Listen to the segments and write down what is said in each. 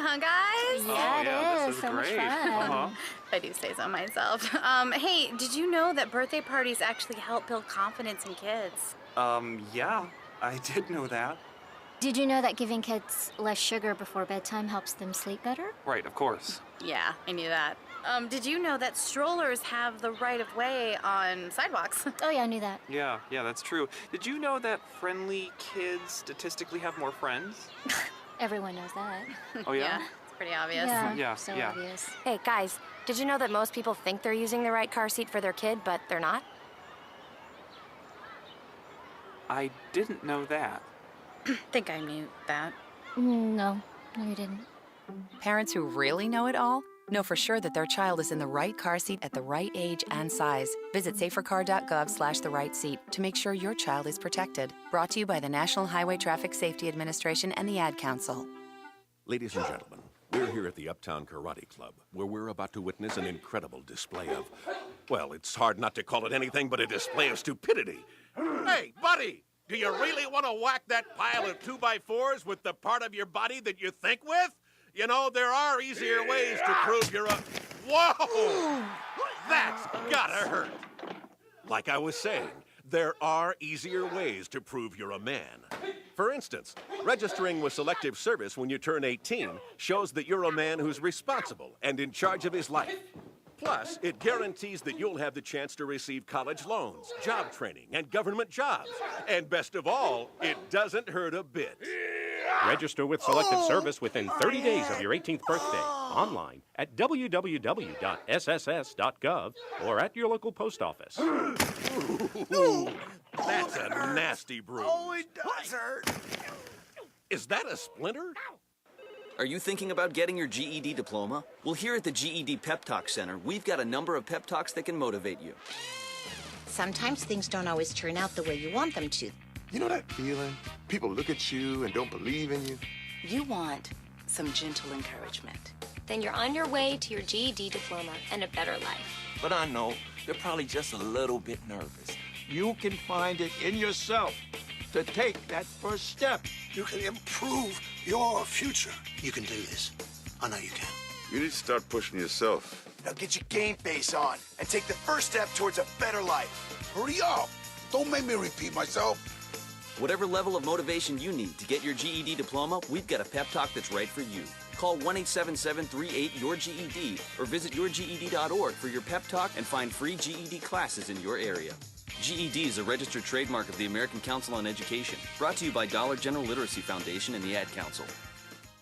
huh, guys? Yeah, it is. This is So great. much fun. If I do say so myself. Hey, did you know that birthday parties actually help build confidence in kids? Yeah, I did know that. Did you know that giving kids less sugar before bedtime helps them sleep better? Right, of course. Yeah, I knew that. Did you know that strollers have the right of way on sidewalks? Oh, yeah, I knew that. Yeah, that's true. Did you know that friendly kids statistically have more friends? Everyone knows that. Oh, yeah? It's pretty obvious. Yeah, so yeah. obvious. Hey, guys, did you know that most people think they're using the right car seat for their kid, but they're not? I didn't know that. Think I knew that. No, you didn't. Parents who really know it all know for sure that their child is in the right car seat at the right age and size. Visit safercar.gov/the right seat to make sure your child is protected. Brought to you by the National Highway Traffic Safety Administration and the Ad Council. Ladies and gentlemen, we're here at the Uptown Karate Club, where we're about to witness an incredible display of, well, it's hard not to call it anything but a display of stupidity. Hey, buddy! Do you really want to whack that pile of 2x4s with the part of your body that you think with? You know, there are easier ways to prove you're a... Whoa! That's gotta hurt! Like I was saying, there are easier ways to prove you're a man. For instance, registering with Selective Service when you turn 18 shows that you're a man who's responsible and in charge of his life. Plus, it guarantees that you'll have the chance to receive college loans, job training, and government jobs. And best of all, it doesn't hurt a bit. Register with Selective Service within 30 days of your 18th birthday. Online at www.sss.gov or at your local post office. Ooh, that's a nasty bruise. Oh, it does hurt. Is that a splinter? Are you thinking about getting your GED diploma? Well, here at the GED Pep Talk Center, we've got a number of pep talks that can motivate you. Sometimes things don't always turn out the way you want them to. You know that feeling? People look at you and don't believe in you. You want some gentle encouragement. Then you're on your way to your GED diploma and a better life. But I know they're probably just a little bit nervous. You can find it in yourself to take that first step. You can improve your future. You can do this. I know you can. You need to start pushing yourself. Now get your game face on and take the first step towards a better life. Hurry up. Don't make me repeat myself. Whatever level of motivation you need to get your GED diploma, we've got a pep talk that's right for you. Call 1-877-38-YOUR-GED or visit yourged.org for your pep talk and find free GED classes in your area. GED is a registered trademark of the American Council on Education. Brought to you by Dollar General Literacy Foundation and the Ad Council.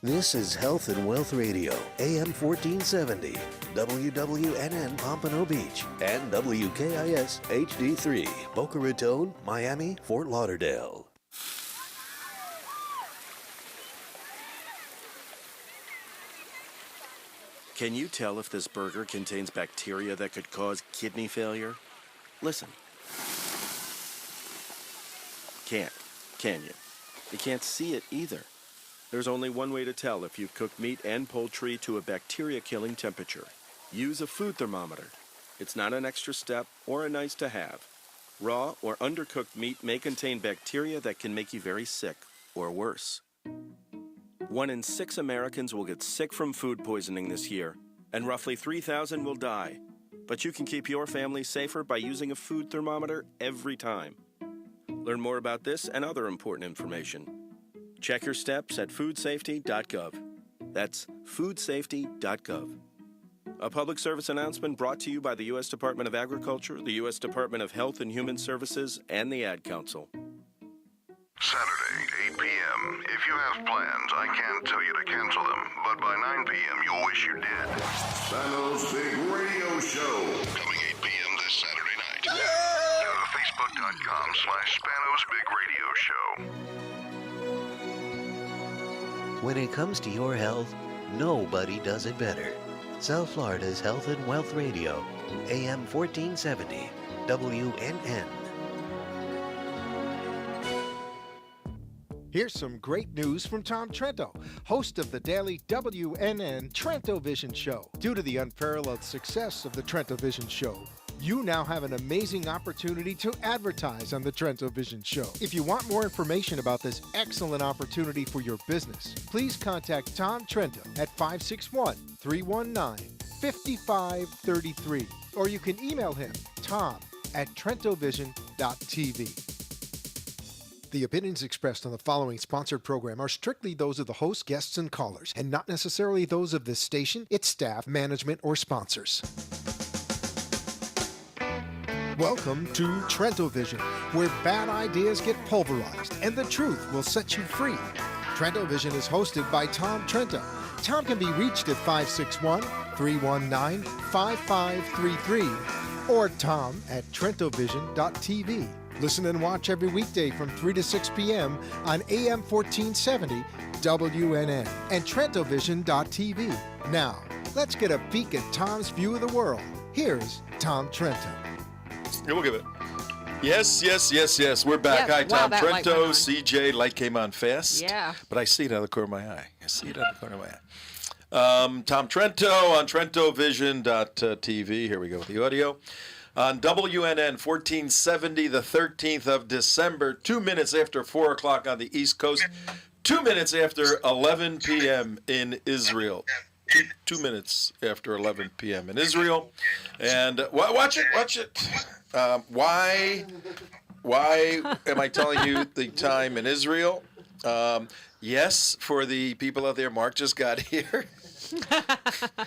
This is Health and Wealth Radio, AM 1470, WWNN Pompano Beach, and WKIS HD3, Boca Raton, Miami, Fort Lauderdale. Can you tell if this burger contains bacteria that could cause kidney failure? Listen. Can't, can you? You can't see it either. There's only one way to tell if you've cooked meat and poultry to a bacteria-killing temperature. Use a food thermometer. It's not an extra step or a nice to have. Raw or undercooked meat may contain bacteria that can make you very sick, or worse. 1 in 6 Americans will get sick from food poisoning this year, and roughly 3,000 will die. But you can keep your family safer by using a food thermometer every time. Learn more about this and other important information. Check your steps at foodsafety.gov. That's foodsafety.gov. A public service announcement brought to you by the U.S. Department of Agriculture, the U.S. Department of Health and Human Services, and the Ad Council. Saturday, 8 p.m. If you have plans, I can't tell you to cancel them, but by 9 p.m. you'll wish you did. Spano's Big Radio Show. Coming 8 p.m. this Saturday night. Go to Facebook.com/Spanos Big Radio Show. When it comes to your health, nobody does it better. South Florida's Health and Wealth Radio, AM 1470, WNN. Here's some great news from Tom Trento, host of the daily WNN Trento Vision Show. Due to the unparalleled success of the Trento Vision Show, You now have an amazing opportunity to advertise on the Trento Vision Show. If you want more information about this excellent opportunity for your business, please contact Tom Trento at 561-319-5533. Or you can email him, tom@trentovision.tv. The opinions expressed on the following sponsored program are strictly those of the host, guests, and callers, and not necessarily those of this station, its staff, management, or sponsors. Welcome to Trento Vision, where bad ideas get pulverized and the truth will set you free. Trento Vision is hosted by Tom Trento. Tom can be reached at 561-319-5533 or tom@trentovision.tv. Listen and watch every weekday from 3 to 6 p.m. on AM 1470 WNN and trentovision.tv. Now, let's get a peek at Tom's view of the world. Here's Tom Trento. Yeah, we'll give it. Yes. We're back. Yes. Hi, Wow, Tom that light Trento, went on. CJ. Light came on fast. Yeah. But I see it out of the corner of my eye. Tom Trento on trentovision.tv. Here we go with the audio. On WNN 1470, the 13th of December, 2 minutes after 4 o'clock on the East Coast, 2 minutes after 11 p.m. in Israel. 2 minutes after 11 p.m. in Israel. And watch it. Why am I telling you the time in Israel? Yes, for the people out there, Mark just got here.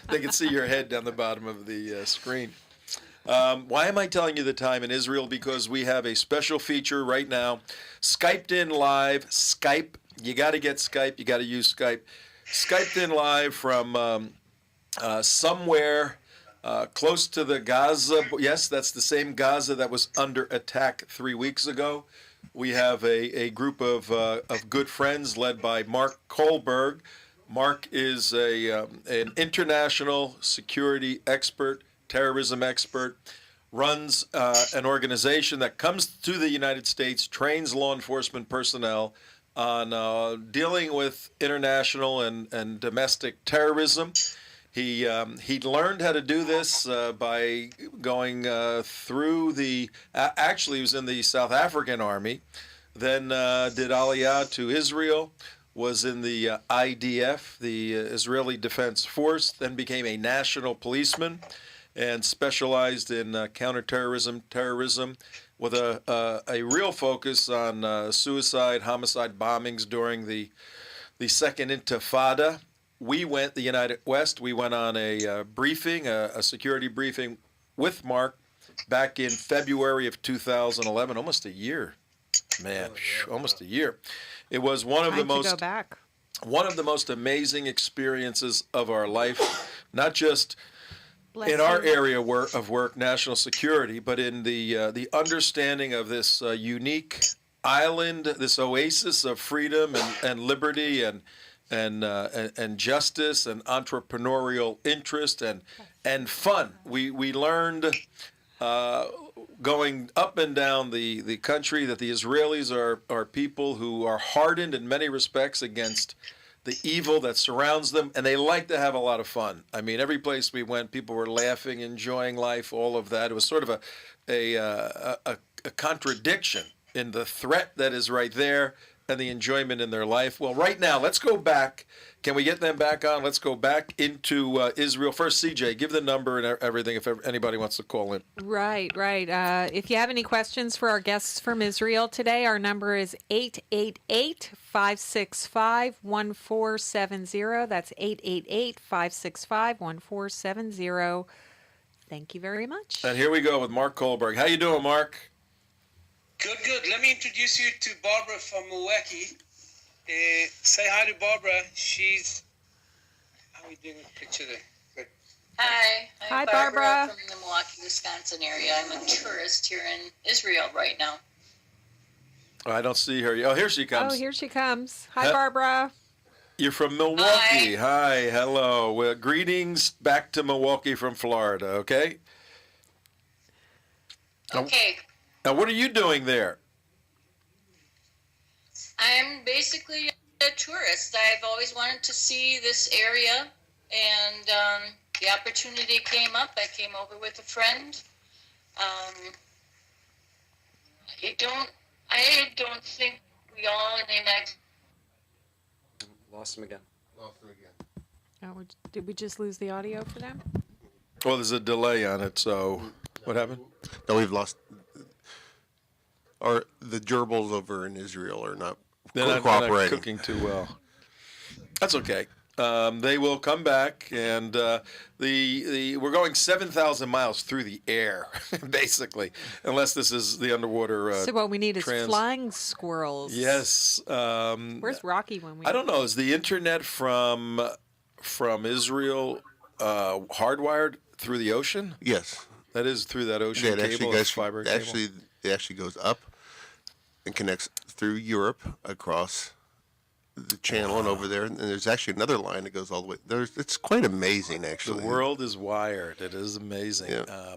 They can see your head down the bottom of the screen. Why am I telling you the time in Israel? Because we have a special feature right now. Skyped in live. Skype. You got to get Skype. You got to use Skype. Skyped in live from somewhere close to the Gaza. Yes, that's the same Gaza that was under attack 3 weeks ago. We have a group of good friends led by Mark Kohlberg. Mark is an international security expert, terrorism expert, runs an organization that comes to the United States, trains law enforcement personnel on dealing with international and domestic terrorism. He learned how to do this by going through the. Actually, he was in the South African Army, then did Aliyah to Israel, was in the IDF, the Israeli Defense Force, then became a national policeman, and specialized in counterterrorism, terrorism, with a real focus on suicide, homicide bombings during the Second Intifada. The United West, we went on a briefing, a security briefing with Mark back in February of 2011, almost a year, man, almost a year. It was one of the most amazing experiences of our life, not just in our area of work, national security, but in the understanding of this unique island, this oasis of freedom and liberty and justice and entrepreneurial interest and fun. We learned going up and down the country that the Israelis are people who are hardened in many respects against the evil that surrounds them, and they like to have a lot of fun. I mean, every place we went, people were laughing, enjoying life, all of that. It was sort of a contradiction in the threat that is right there and the enjoyment in their life. Well, right now, let's go back. Can we get them back on? Let's go back into Israel. First, CJ, give the number and everything if anybody wants to call in. Right. If you have any questions for our guests from Israel today, our number is 888-565-1470. That's 888-565-1470. Thank you very much. And here we go with Mark Kohlberg. How you doing, Mark? Good. Let me introduce you to Barbara from Milwaukee. Say hi to Barbara. How are we doing with the picture there? Good. Hi. Hi, Barbara. Barbara. From the Milwaukee, Wisconsin area. I'm a tourist here in Israel right now. Oh, I don't see her. Oh, here she comes. Oh, here she comes. Hi, Barbara. You're from Milwaukee. Hi. Hello. Well, greetings back to Milwaukee from Florida, okay? Okay. Now, what are you doing there? I'm basically a tourist. I've always wanted to see this area, and the opportunity came up. I came over with a friend, I don't think we all in the United Lost him again. Oh, did we just lose the audio for them? Well, there's a delay on it, so what happened? No, we've lost. The gerbils over in Israel are not They're not cooperating. cooking too well. That's okay. They will come back, and we're going 7,000 miles through the air, basically, unless this is the underwater. So what we need is flying squirrels. Yes. Where's Rocky when we? I don't know. Is the internet from Israel hardwired through the ocean? Yes. That is through that ocean cable, fiber cable. It actually goes up and connects through Europe across the channel and over there, and there's actually another line that goes all the way. It's quite amazing, actually. The world is wired. It is amazing. Yeah.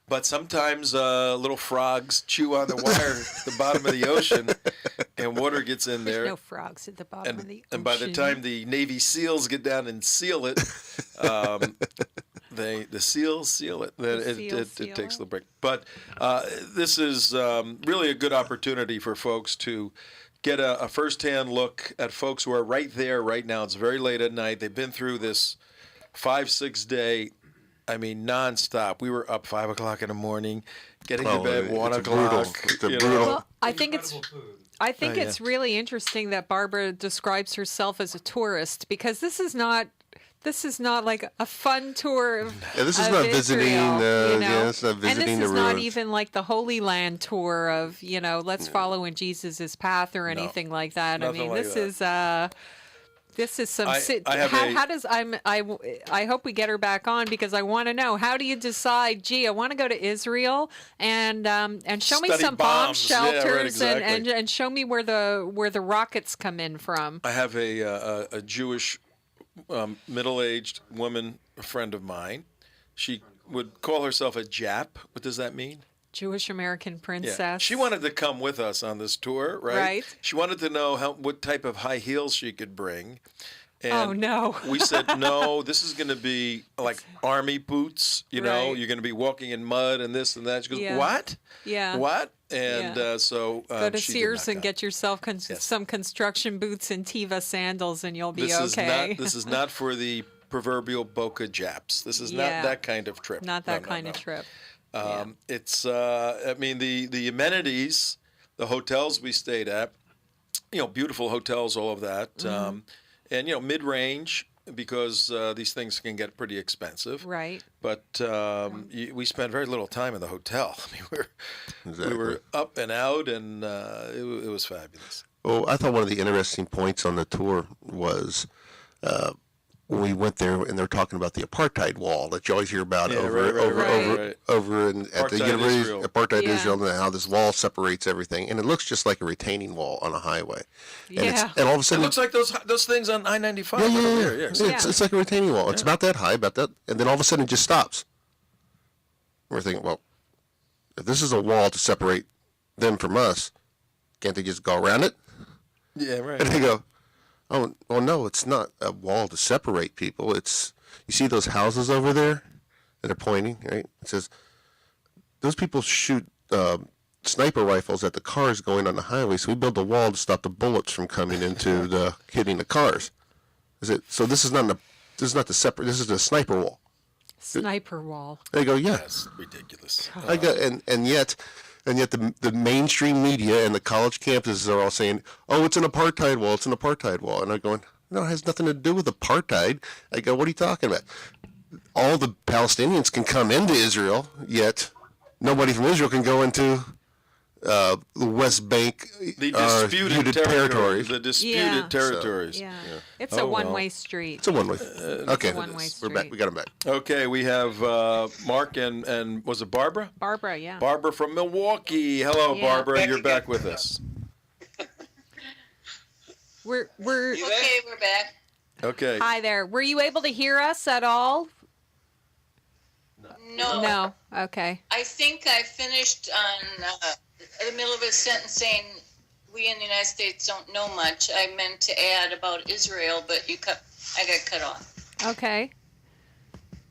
But sometimes little frogs chew on the wire at the bottom of the ocean, and water gets in there. There's no frogs at the bottom of the ocean. And by the time the Navy SEALs get down and seal it, the SEALs seal it. It takes the break. But this is really a good opportunity for folks to get a first-hand look at folks who are right there right now. It's very late at night. They've been through this 5-6 day, nonstop. We were up 5 o'clock in the morning, getting to bed 1 o'clock. It's a brutal. Well, I think it's really interesting that Barbara describes herself as a tourist, because this is not like a fun tour of this is of not Israel, visiting. It's not visiting and this the is not ruins. even like the Holy Land tour of let's follow in Jesus's path or anything like that. Nothing like this is some. I hope we get her back on, because I want to know, how do you decide? Gee, I want to go to Israel and show me Study some bomb bombs. Yeah, shelters right, exactly. and show me where the rockets come in from. I have a Jewish middle-aged woman, a friend of mine. She would call herself a Jap. What does that mean? Jewish American princess. Yeah. She wanted to come with us on this tour, right? Right. She wanted to know what type of high heels she could bring. And oh, no. We said, no, this is going to be like army boots, know, you're going to be walking in mud and this and that. She goes, what? Yeah. What? And so go to she Sears and get yourself some construction boots and Teva sandals, and you'll be okay. This is not for the proverbial Boca Japs. This is not that kind of trip. Not that kind of trip. It's, the amenities, the hotels we stayed at, beautiful hotels, all of that. Mm-hmm. And, mid-range, because these things can get pretty expensive. Right. But we spent very little time in the hotel. We were up and out, and it was fabulous. Well, I thought one of the interesting points on the tour was when we went there, and they're talking about the apartheid wall that you always hear about over at the University Israel. Apartheid Israel, and how this wall separates everything, and it looks just like a retaining wall on a highway. And all of a sudden, it looks like those things on I-95. It's like a retaining wall. It's about that high, and then all of a sudden it just stops. We're thinking, well, if this is a wall to separate them from us, can't they just go around it? Yeah, right. And they go, oh, well, no, it's not a wall to separate people. It's, you see those houses over there that are pointing, right? It says, those people shoot sniper rifles at the cars going on the highway, so we build a wall to stop the bullets from coming into hitting the cars. So this is not the separate, this is the sniper wall. Sniper wall. They go, yeah. That's ridiculous. And yet the mainstream media and the college campuses are all saying, oh, it's an apartheid wall, it's an apartheid wall. And I'm going, no, it has nothing to do with apartheid. I go, what are you talking about? All the Palestinians can come into Israel, yet nobody from Israel can go into the West Bank, the disputed territories. The disputed territories. Yeah. It's a one-way street. It's a one-way. Okay, we're back. We got them back. Okay, we have Mark and was it Barbara? Barbara, yeah. Barbara from Milwaukee. Hello, Barbara. You're back with us. We're okay. We're back. Okay. Hi there. Were you able to hear us at all? No. No. Okay. I think I finished on in the middle of a sentence saying we in the United States don't know much. I meant to add about Israel, but I got cut off. Okay.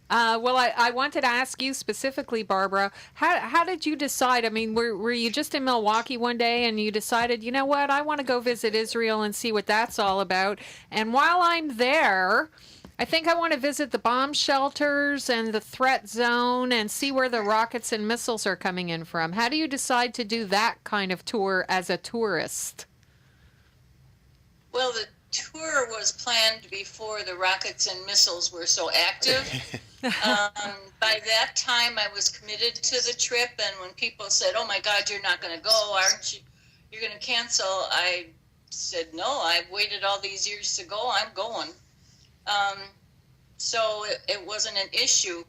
Well, I wanted to ask you specifically, Barbara, how did you decide? I mean, were you just in Milwaukee one day and you decided, you know what, I want to go visit Israel and see what that's all about? And while I'm there, I think I want to visit the bomb shelters and the threat zone and see where the rockets and missiles are coming in from. How do you decide to do that kind of tour as a tourist? Well, the tour was planned before the rockets and missiles were so active. By that time, I was committed to the trip, and when people said, "Oh my God, you're not going to go, aren't you? You're going to cancel," I said, "No, I've waited all these years to go. I'm going." So it wasn't an issue.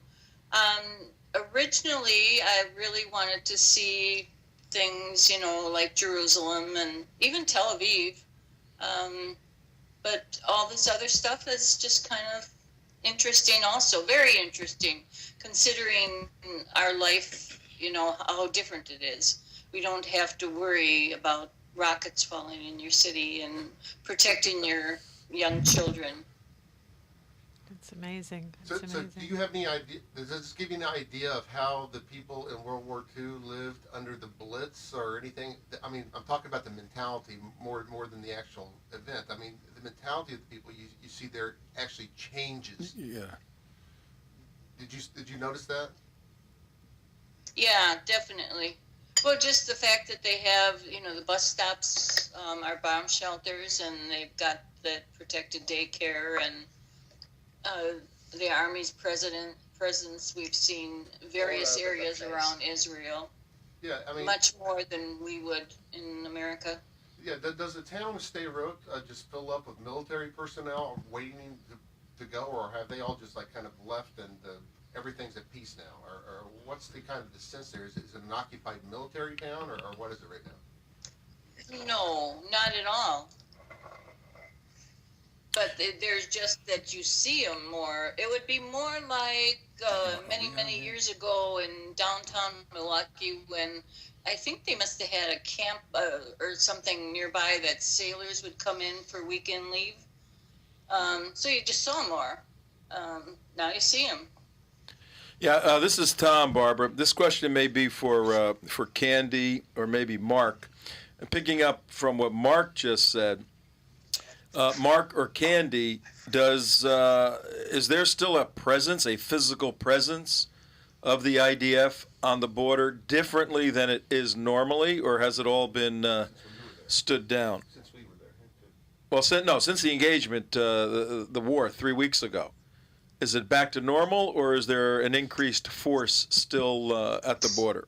Originally, I really wanted to see things, like Jerusalem and even Tel Aviv. But all this other stuff is just kind of interesting also, very interesting, considering our life, how different it is. We don't have to worry about rockets falling in your city and protecting your young children. It's amazing. So do you have any idea, does this give you an idea of how the people in World War II lived under the Blitz or anything? I mean, I'm talking about the mentality more than the actual event. I mean, the mentality of the people you see there actually changes. Yeah. Did you notice that? Yeah, definitely. Well, just the fact that they have, the bus stops are bomb shelters, and they've got the protected daycare, and the Army's presence. We've seen various areas around Israel. Yeah, I mean, much more than we would in America. Yeah, does the town of Sderot just fill up with military personnel waiting to go, or have they all just kind of left and everything's at peace now? Or what's the kind of the sense there? Is it an occupied military town, or what is it right now? No, not at all. But there's just that you see them more. It would be more like many years ago in downtown Milwaukee when I think they must have had a camp or something nearby that sailors would come in for weekend leave. So you just saw them more. Now you see them. Yeah, this is Tom, Barbara. This question may be for Candy or maybe Mark. And picking up from what Mark just said, Mark or Candy, is there still a presence, a physical presence of the IDF on the border differently than it is normally, or has it all been stood down? Since we were there. Well, since the engagement, the war 3 weeks ago. Is it back to normal, or is there an increased force still at the border?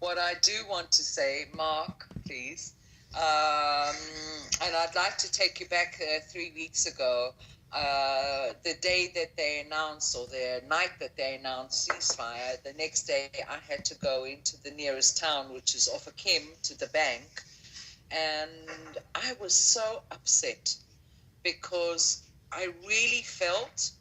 What I do want to say, Mark, please, and I'd like to take you back 3 weeks ago, the day that they announced, or the night that they announced ceasefire. The next day I had to go into the nearest town, which is Ofakim, to the bank, and I was so upset because I really felt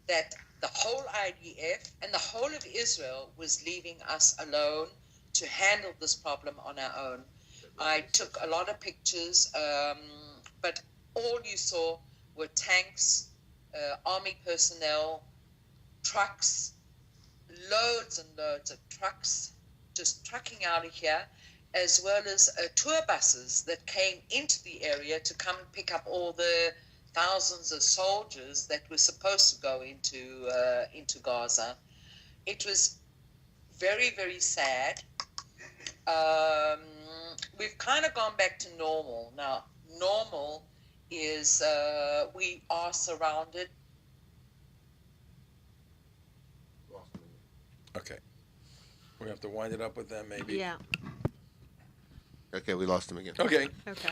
that the whole IDF and the whole of Israel was leaving us alone to handle this problem on our own. I took a lot of pictures, but all you saw were tanks, army personnel, trucks, loads and loads of trucks just trucking out of here, as well as tour buses that came into the area to come and pick up all the thousands of soldiers that were supposed to go into Gaza. It was very, very sad. We've kind of gone back to normal. Now, normal is we are surrounded. Okay. We have to wind it up with them, maybe. Yeah. Okay, we lost him again. Okay. Okay.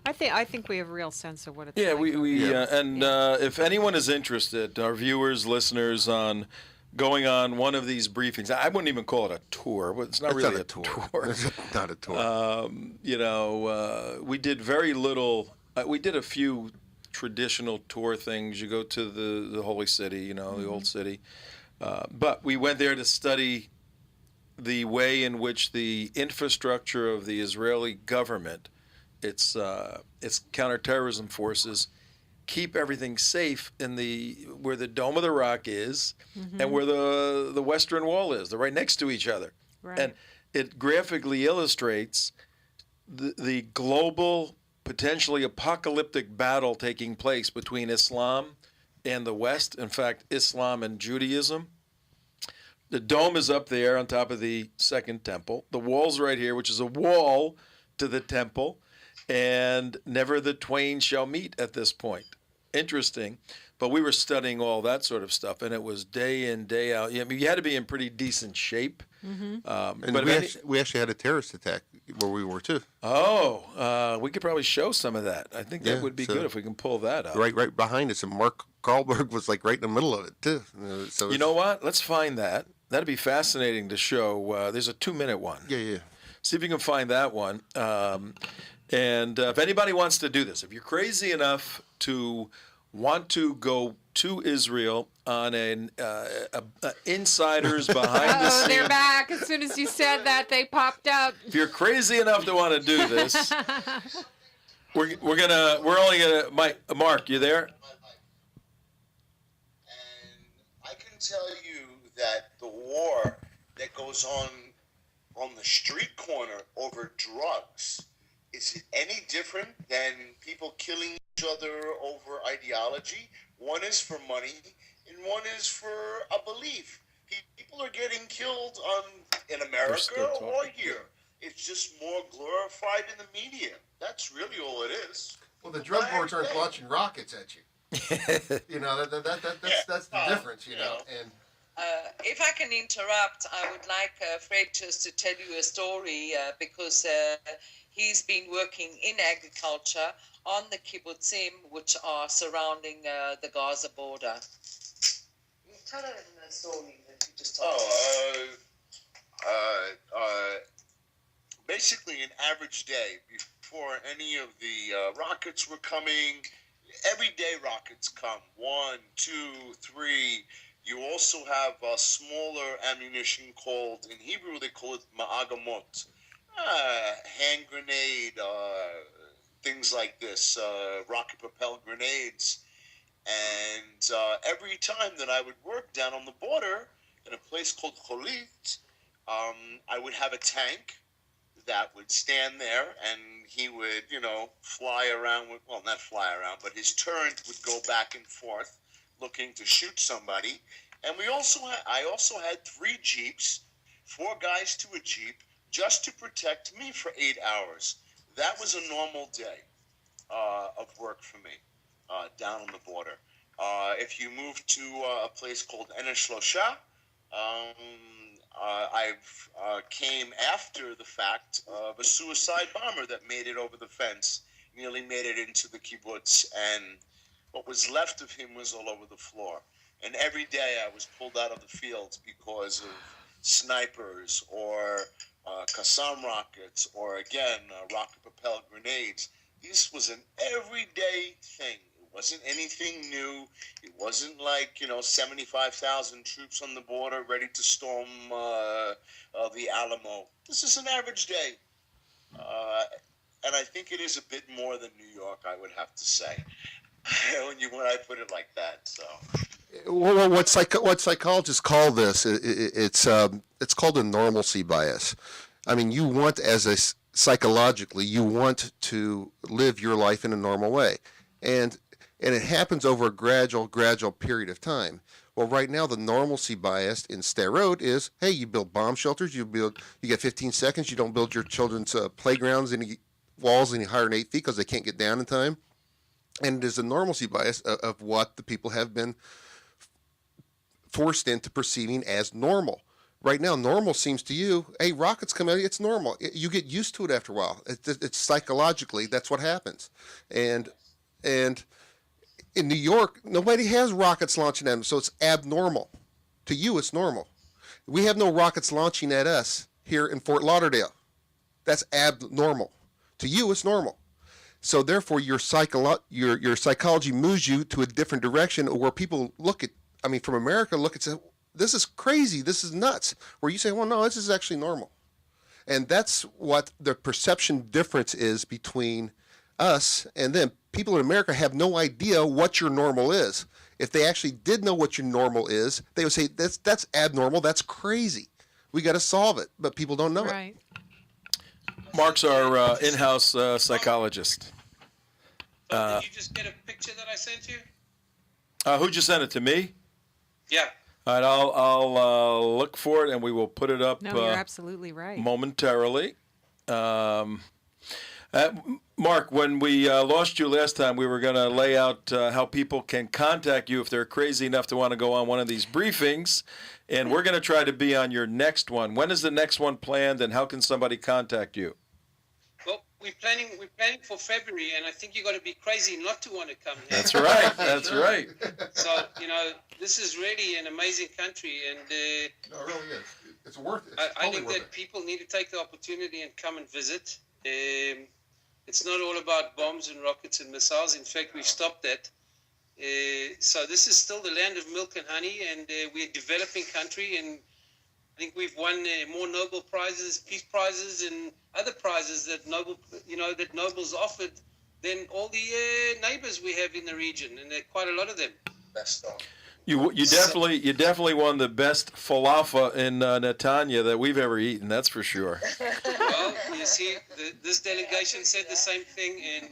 I think we have a real sense of what it's Yeah, like. if anyone is interested, our viewers, listeners, on going on one of these briefings, I wouldn't even call it a tour. It's not really a tour. It's not a tour. We did very little. We did a few traditional tour things. You go to the Holy City, the old city. But we went there to study the way in which the infrastructure of the Israeli government, its counterterrorism forces, keep everything safe in where the Dome of the Rock is and where the Western Wall is. They're right next to each other. Right. And it graphically illustrates the global, potentially apocalyptic battle taking place between Islam and the West. In fact, Islam and Judaism. The dome is up there on top of the second temple. The wall's right here, which is a wall to the temple. And never the twain shall meet at this point. Interesting. But we were studying all that sort of stuff, and it was day in, day out. I mean, you had to be in pretty decent shape. And But we actually had a terrorist attack where we were too. we could probably show some of that. I think that would be good if we can pull that up. Right behind us, and Mark Karlberg was like right in the middle of it too. So You know what? Let's find that. That'd be fascinating to show. There's a 2-minute one. Yeah. See if you can find that one. And if anybody wants to do this, if you're crazy enough to want to go to Israel on an insiders behind the Oh, scenes. they're back. As soon as you said that, they popped up. If you're crazy enough to want to do this, we're only gonna. Mark, you there? I can tell you that the war that goes on the street corner over drugs, is it any different than people killing each other over ideology? One is for money, and one is for a belief. People are getting killed in America or here. It's just more glorified in the media. That's really all it is. Well, the drug lords aren't launching rockets at you. You know, that's the difference. You know, and. If I can interrupt, I would like Fred just to tell you a story because he's been working in agriculture on the kibbutzim, which are surrounding the Gaza border. Tell us a story that you just told Basically, an average day before any of the rockets were coming, every day rockets come. 1, 2, 3. You also have a smaller ammunition called, in Hebrew they call it ma'agamot, hand grenade, things like this, rocket-propelled grenades. And every time that I would work down on the border in a place called Cholit, I would have a tank that would stand there, and he would, fly around with, well, not fly around, but his turret would go back and forth, looking to shoot somebody. And I also had 3 jeeps, 4 guys to a jeep, just to protect me for 8 hours. That was a normal day of work for me down on the border. If you move to a place called Eneshlosha, I came after the fact of a suicide bomber that made it over the fence, nearly made it into the kibbutz, and what was left of him was all over the floor. And every day I was pulled out of the fields because of snipers or Qassam rockets or, again, rocket-propelled grenades. This was an everyday thing. It wasn't anything new. It wasn't like, 75,000 troops on the border ready to storm the Alamo. This is an average day. And I think it is a bit more than New York, I would have to say. when I put it like that, so. Well, what psychologists call this, it's called a normalcy bias. I mean, you want, psychologically, you want to live your life in a normal way, and it happens over a gradual period of time. Well, right now, the normalcy bias in Sderot is, hey, you build bomb shelters, you get 15 seconds, you don't build your children's playgrounds, any walls any higher than 8 feet because they can't get down in time. And it is a normalcy bias of what the people have been forced into perceiving as normal. Right now, normal seems to you, hey, rockets come out, it's normal. You get used to it after a while. It's psychologically, that's what happens. And in New York, nobody has rockets launching at them, so it's abnormal. To you, it's normal. We have no rockets launching at us here in Fort Lauderdale. That's abnormal. To you, it's normal. So therefore, your psychology moves you to a different direction where people look at, from America, look and say, this is crazy, this is nuts. Where you say, well, no, this is actually normal. And that's what the perception difference is between us, and then people in America have no idea what your normal is. If they actually did know what your normal is, they would say that's abnormal, that's crazy. We got to solve it, but people don't know it. Mark's our in-house psychologist. Did you just get a picture that I sent you? Who just sent it to me? Yeah. All right, I'll look for it and we will put it up. No, you're absolutely right. Momentarily. Mark, when we lost you last time, we were going to lay out how people can contact you if they're crazy enough to want to go on one of these briefings, and we're going to try to be on your next one. When is the next one planned, and how can somebody contact you? Well, we're planning for February, and I think you got to be crazy not to want to come here. That's right. That's right. So this is really an amazing country, and No, it really is. It's worth it. I think that people need to take the opportunity and come and visit. It's not all about bombs and rockets and missiles. In fact, we've stopped that. So this is still the land of milk and honey, and we're a developing country, and I think we've won more Nobel prizes, peace prizes, and other prizes that Nobel's offered than all the neighbors we have in the region, and there are quite a lot of them. Best of. You definitely won the best falafel in Netanya that we've ever eaten. That's for sure. Well, you see, this delegation said the same thing, and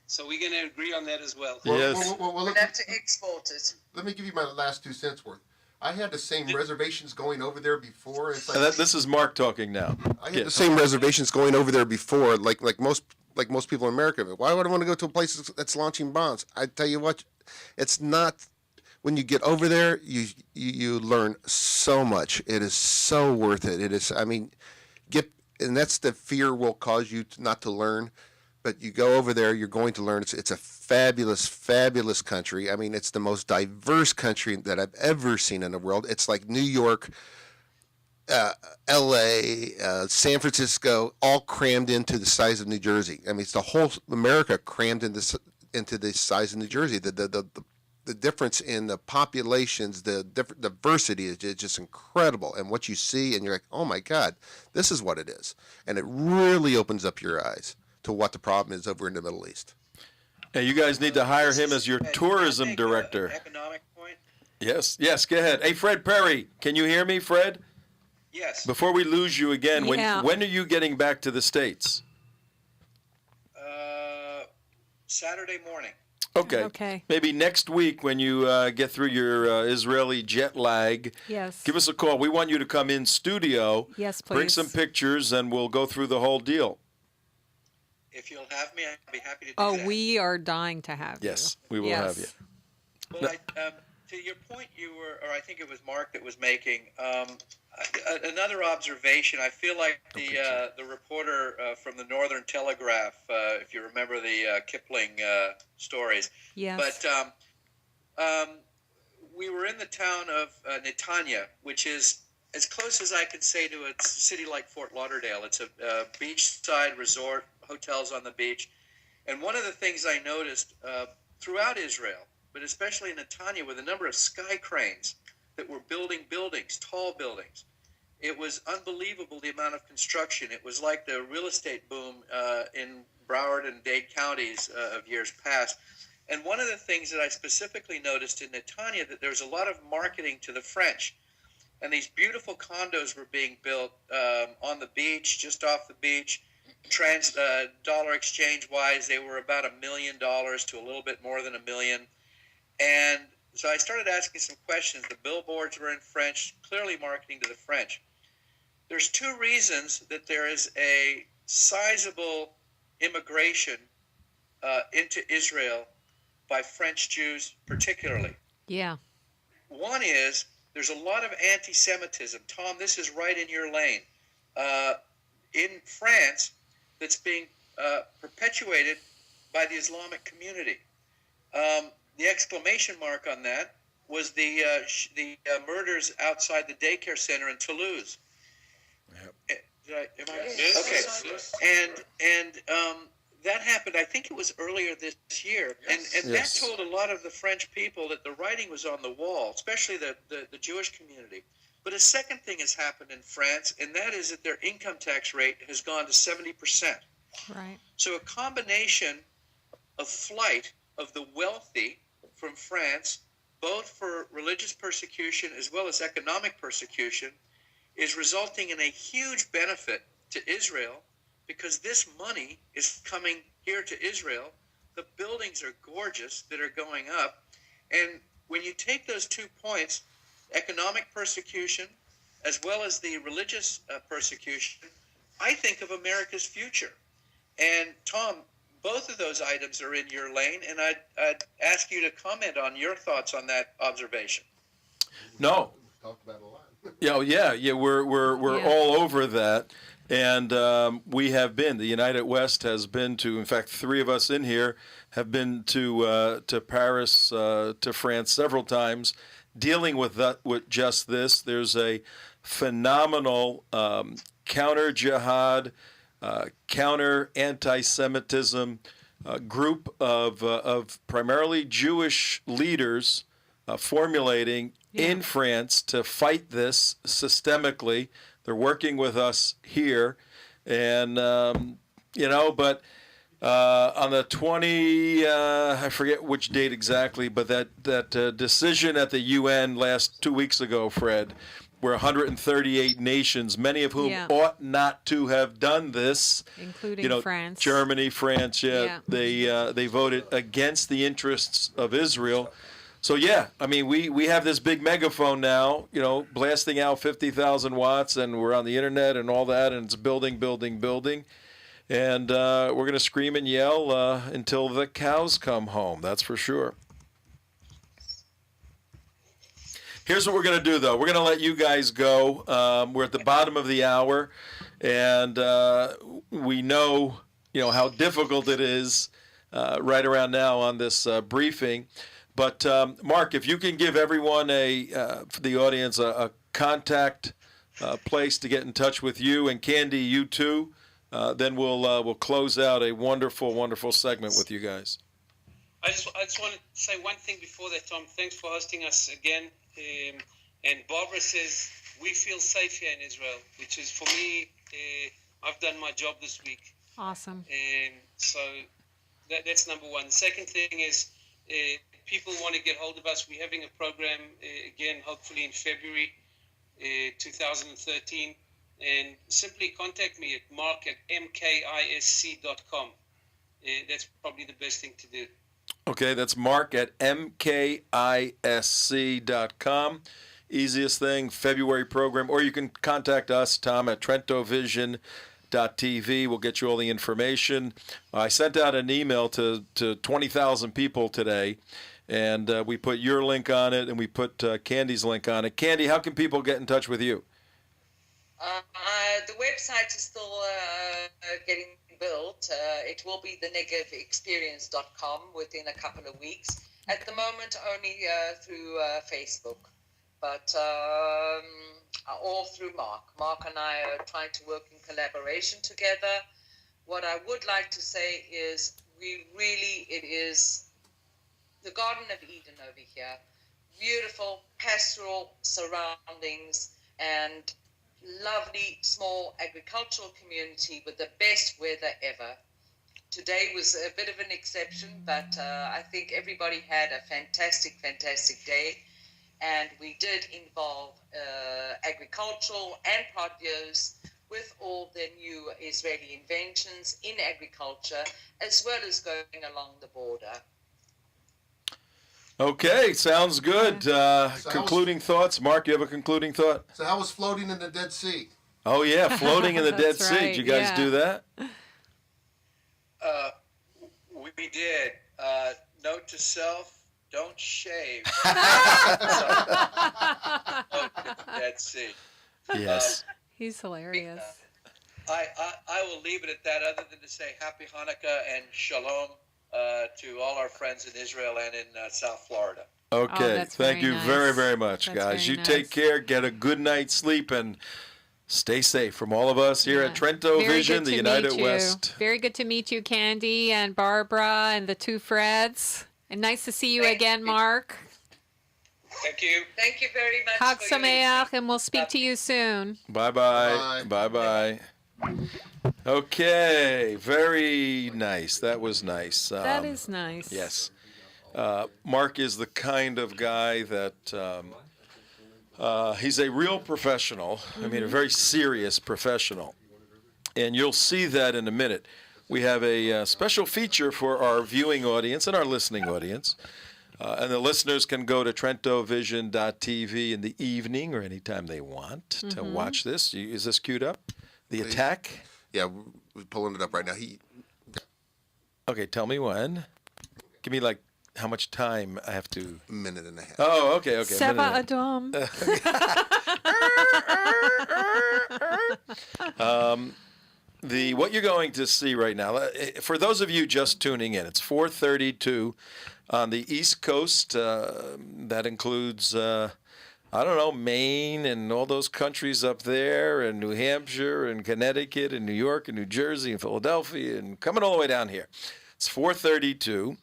so we're going to agree on that as well. Yes. We'll have to export it. Let me give you my last 2 cents worth. I had the same reservations going over there before. It's like, This is Mark talking now. I had the same reservations going over there before, like most people in America. Why would I want to go to a place that's launching bombs? I tell you what, it's not. When you get over there, you learn so much. It is so worth it. It is. I mean, and that's the fear will cause you not to learn. But you go over there, you're going to learn. It's a fabulous, fabulous country. I mean, it's the most diverse country that I've ever seen in the world. It's like New York, L.A., San Francisco, all crammed into the size of New Jersey. I mean, it's the whole America crammed into the size of New Jersey. The difference in the populations, the different diversity is just incredible. And what you see, and you're like, oh my God, this is what it is. And it really opens up your eyes to what the problem is over in the Middle East. Hey, you guys need to hire him as your tourism director. Economic point? Yes, go ahead. Hey, Fred Perry, can you hear me, Fred? Yes. Before we lose you again, Yeah. when are you getting back to the States? Saturday morning. Okay. Maybe next week when you get through your Israeli jet lag, Yes. give us a call. We want you to come in studio. Yes, Bring please. some pictures, and we'll go through the whole deal. If you'll have me, I'd be happy to do Oh, that. we are dying to have you. Yes, we will have you. Well, to your point, I think it was Mark that was making, another observation. I feel like the reporter from the Northern Telegraph, if you remember the Kipling stories. Yes. But we were in the town of Netanya, which is as close as I could say to a city like Fort Lauderdale. It's a beachside resort, hotels on the beach. And one of the things I noticed throughout Israel, but especially in Netanya, with a number of sky cranes that were building buildings, tall buildings. It was unbelievable, the amount of construction. It was like the real estate boom in Broward and Dade counties of years past. And one of the things that I specifically noticed in Netanya, that there's a lot of marketing to the French. And these beautiful condos were being built on the beach, just off the beach. Dollar exchange wise, they were about $1 million to a little bit more than $1 million. And so I started asking some questions. The billboards were in French, clearly marketing to the French. There's 2 reasons that there is a sizable immigration into Israel by French Jews particularly. Yeah. One is there's a lot of anti-Semitism. Tom, this is right in your lane. In France, that's being perpetuated by the Islamic community. The exclamation mark on that was the murders outside the daycare center in Toulouse. Yep. Okay. And that happened, I think it was earlier this year. Yes. And that told a lot of the French people that the writing was on the wall, especially the Jewish community. But a second thing has happened in France, and that is that their income tax rate has gone to 70%. Right. So a combination of flight of the wealthy from France, both for religious persecution as well as economic persecution, is resulting in a huge benefit to Israel because this money is coming here to Israel. The buildings are gorgeous that are going up. And when you take those 2 points, economic persecution as well as the religious persecution, I think of America's future. And Tom, both of those items are in your lane, and I'd ask you to comment on your thoughts on that observation. No. Talked about a lot. Yeah. We're all over that, and we have been. The United West has been to. In fact, 3 of us in here have been to Paris, to France several times, dealing with just this. There's a phenomenal counter jihad, counter anti-Semitism group of primarily Jewish leaders formulating in France to fight this systemically. They're working with us here, and but on the 20, I forget which date exactly, but that decision at the UN last 2 weeks ago, Fred, where 138 nations, many of whom ought not to have done this, including France, Germany, France, they voted against the interests of Israel. So I mean, we have this big megaphone now, blasting out 50,000 watts, and we're on the internet and all that, and it's building, and we're going to scream and yell until the cows come home. That's for sure. Here's what we're going to do, though. We're going to let you guys go. We're at the bottom of the hour, and we know, how difficult it is right around now on this briefing. But Mark, if you can give everyone for the audience a contact place to get in touch with you, and Candy, you too, then we'll close out a wonderful, wonderful segment with you guys. I just want to say one thing before that, Tom. Thanks for hosting us again. And Barbara says we feel safe here in Israel, which is, for me, I've done my job this week. Awesome. So that's number one. The second thing is people want to get hold of us. We're having a program again, hopefully in February 2013. And simply contact me at mark@mkisc.com. That's probably the best thing to do. Okay, that's Mark at mkisc.com. Easiest thing, February program. Or you can contact us, Tom, at trentovision.tv. We'll get you all the information. I sent out an email to 20,000 people today, and we put your link on it, and we put Candy's link on it. Candy, how can people get in touch with you? The website is still getting built. It will be thenegevexperience.com within a couple of weeks. At the moment, only through Facebook, but all through Mark. Mark and I are trying to work in collaboration together. What I would like to say is it is the Garden of Eden over here. Beautiful pastoral surroundings and lovely small agricultural community with the best weather ever. Today was a bit of an exception, but I think everybody had a fantastic day, and we did involve agricultural and produce with all the new Israeli inventions in agriculture, as well as going along the border. Okay, sounds good. Concluding thoughts? Mark, you have a concluding thought? So how was floating in the Dead Sea? Oh, yeah, floating in the Dead Sea. Right, Did you guys do that? We did. Note to self, don't shave. Dead Sea. Yes. He's hilarious. I will leave it at that, other than to say Happy Hanukkah and Shalom to all our friends in Israel and in South Florida. Okay, thank you very, very much, That's guys. very You take care, get a good night's sleep, and stay safe from all of us here at Trento Very Vision, good the to United meet you. West. Very good to meet you, Candy and Barbara and the two Freds. And nice to see you again, Mark. Thank you. Thank you very much. Chag Sameach, and we'll speak to you soon. Bye-bye. Bye-bye. Okay, very nice. That was nice. That is nice. Yes. Mark is the kind of guy that he's a real professional. I mean, a very serious professional. And you'll see that in a minute. We have a special feature for our viewing audience and our listening audience. And the listeners can go to TrentoVision.tv in the evening or anytime they want to watch this. Is this queued up? The attack? Yeah, we're pulling it up right now. Okay, tell me when. Give me like how much time I have to. A minute and a half. Oh, okay. Seva Adam. What you're going to see right now, for those of you just tuning in, it's 4:32 on the East Coast. That includes, I don't know, Maine and all those countries up there, and New Hampshire and Connecticut and New York and New Jersey and Philadelphia, and coming all the way down here. It's 4:32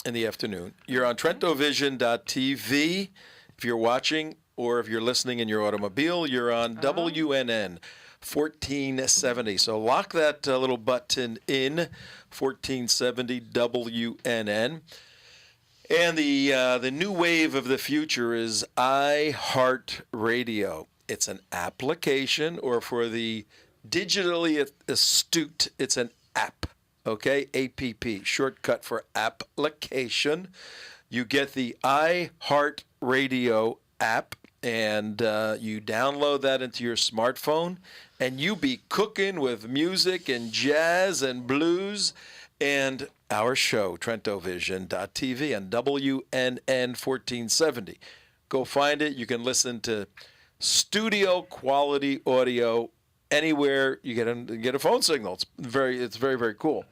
in the afternoon. You're on TrentoVision.tv if you're watching, or if you're listening in your automobile, you're on WNN 1470. So lock that little button in, 1470 WNN. And the new wave of the future is iHeartRadio. It's an application, or for the digitally astute, it's an app. Okay, APP, shortcut for application. You get the iHeartRadio app, and you download that into your smartphone, and you be cooking with music and jazz and blues and our show, TrentoVision.tv and WNN 1470. Go find it. You can listen to studio quality audio anywhere you get a phone signal. It's very, very cool.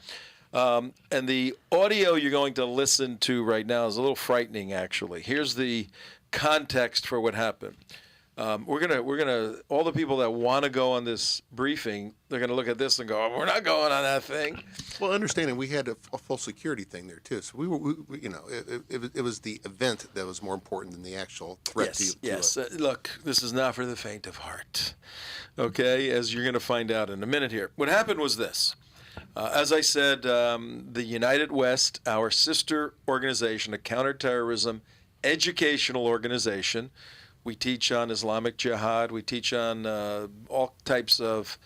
And the audio you're going to listen to right now is a little frightening, actually. Here's the context for what happened. We're gonna all the people that want to go on this briefing, they're gonna look at this and go, oh, we're not going on that thing. Well, understanding we had a full security thing there too, so we it was the event that was more important than the actual threat to Yes. Look, this is not for the faint of heart. Okay, as you're gonna find out in a minute here. What happened was this. As I said, the United West, our sister organization, a counterterrorism educational organization. We teach on Islamic jihad. We teach on all types of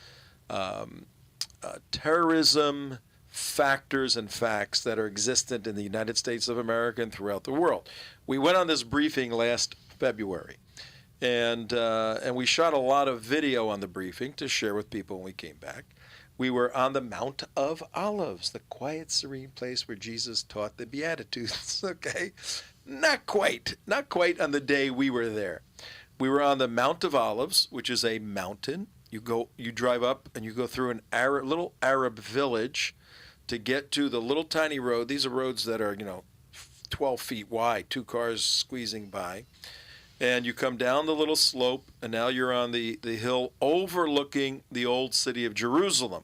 terrorism factors and facts that are existent in the United States of America and throughout the world. We went on this briefing last February, and we shot a lot of video on the briefing to share with people when we came back. We were on the Mount of Olives, the quiet, serene place where Jesus taught the Beatitudes, okay? Not quite on the day we were there. We were on the Mount of Olives, which is a mountain. You drive up and you go through an little Arab village to get to the little tiny road. These are roads that are, 12 feet wide, 2 cars squeezing by. And you come down the little slope, and now you're on the hill overlooking the old city of Jerusalem.